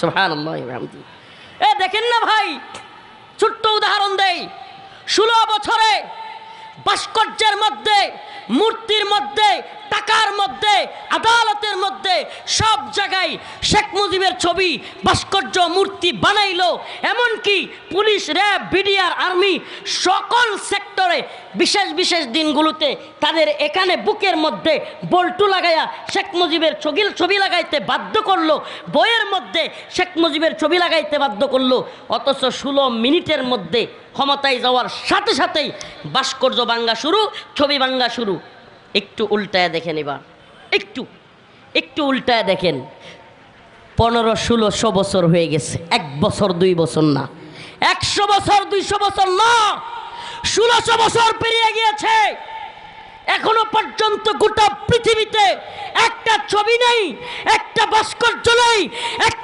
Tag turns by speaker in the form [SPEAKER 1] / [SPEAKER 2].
[SPEAKER 1] সুবহানাল্লাহ বিহামদিহি। দেখেন না ভাই, ছোট্ট উদাহরণ দেই, 16 বছরে ভাস্কর্যের মধ্যে, মূর্তির মধ্যে, টাকার মধ্যে, আদালতের মধ্যে সব জায়গায় শেখ মুজিবের ছবি, ভাস্কর্য, মূর্তি বানাইলো। এমনকি পুলিশ, র্যাব, বিডিআর, আর্মি সকল সেক্টরে বিশেষ বিশেষ দিনগুলোতে তাদের এখানে বুকের মধ্যে বল্টু লাগাইয়া শেখ মুজিবের ছবি লাগাইতে বাধ্য করলো, বইয়ের মধ্যে শেখ মুজিবের ছবি লাগাইতে বাধ্য করলো। অথচ 16 মিনিটের মধ্যে ক্ষমতায় যাওয়ার সাথে সাথেই ভাস্কর্য ভাঙ্গা শুরু, ছবি ভাঙ্গা শুরু। একটু উল্টায় দেখেন, এবার একটু উল্টায় দেখেন। 1500-1600 বছর হয়ে গেছে, 1 বছর 2 বছর না, 100 বছর 200 বছর না, 1600 বছর পেরিয়ে গিয়েছে। এখনো পর্যন্ত গোটা পৃথিবীতে একটা ছবি নেই, একটা ভাস্কর্য নেই,